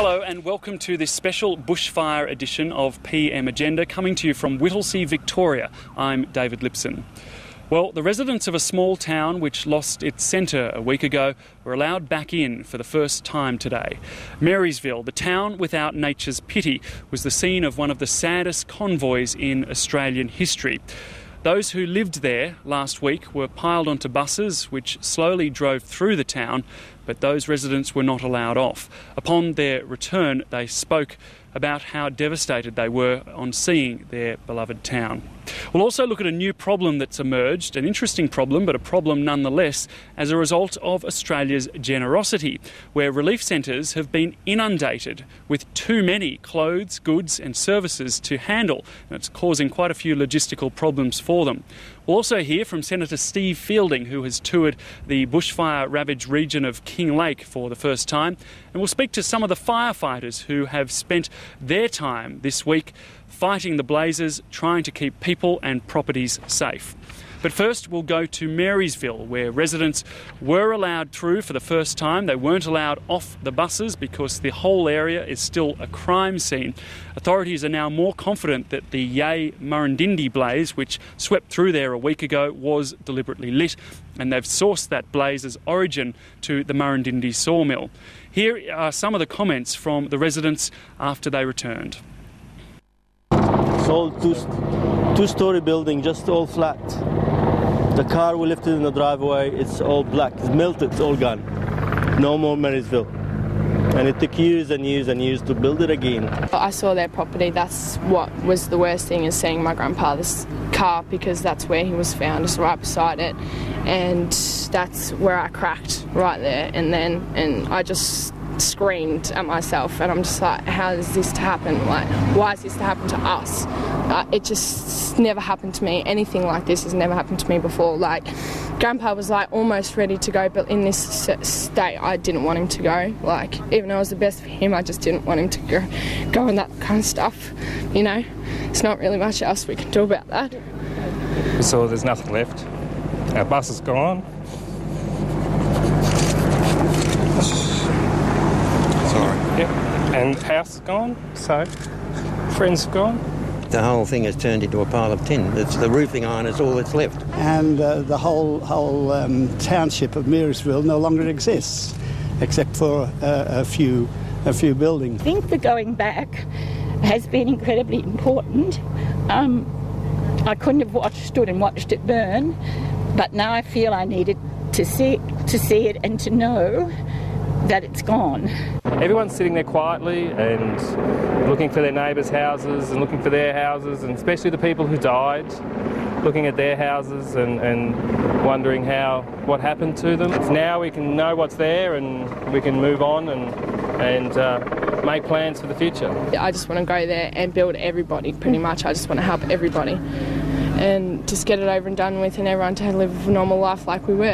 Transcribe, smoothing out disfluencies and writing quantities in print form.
Hello and welcome to this special bushfire edition of PM Agenda, coming to you from Whittlesea, Victoria. I'm David Lipson. Well, the residents of a small town which lost its centre a week ago were allowed back in for the first time today. Marysville, the town without nature's pity, was the scene of one of the saddest convoys in Australian history. Those who lived there last week were piled onto buses which slowly drove through the town, but those residents were not allowed off. Upon their return, they spoke about how devastated they were on seeing their beloved town. We'll also look at a new problem that's emerged, an interesting problem, but a problem nonetheless, as a result of Australia's generosity, where relief centres have been inundated with too many clothes, goods and services to handle, and it's causing quite a few logistical problems for them. We'll also hear from Senator Steve Fielding, who has toured the bushfire-ravaged region of Kinglake for the first time, and we'll speak to some of the firefighters who have spent their time this week fighting the blazes, trying to keep people and properties safe. But first we'll go to Marysville, where residents were allowed through for the first time. They weren't allowed off the buses because the whole area is still a crime scene. Authorities are now more confident that the Murrindindi blaze, which swept through there a week ago, was deliberately lit, and they've sourced that blaze's origin to the Murrindindi sawmill. Here are some of the comments from the residents after they returned. It's all two-story building, just all flat. The car we lifted in the driveway, it's all black, it's melted, it's all gone. No more Marysville. And it took years and years and years to build it again. I saw their property. That's what was the worst thing, is seeing my grandfather's car, because that's where he was found, just right beside it. And that's where I cracked, right there. And I just screamed at myself, and I'm just like, how is this to happen? Like, why is this to happen to us? It just never happened to me. Anything like this has never happened to me before. Like, Grandpa was like almost ready to go, but in this state I didn't want him to go. Like, even though it was the best for him, I just didn't want him to go and that kind of stuff, you know. It's not really much else we can do about that. So there's nothing left. Our bus is gone. Sorry. Yep. And house is gone, so friends have gone. The whole thing has turned into a pile of tin. It's the roofing iron is all that's left. And the whole township of Marysville no longer exists, except for a few buildings. I think the going back has been incredibly important. I couldn't have stood and watched it burn, but now I feel I needed to see it and to know that it's gone. Everyone's sitting there quietly and looking for their neighbours' houses and looking for their houses, and especially the people who died, looking at their houses and wondering what happened to them. Now we can know what's there and we can move on and make plans for the future. I just want to go there and build everybody, pretty much. I just want to help everybody and just get it over and done with, and everyone to live a normal life like we were.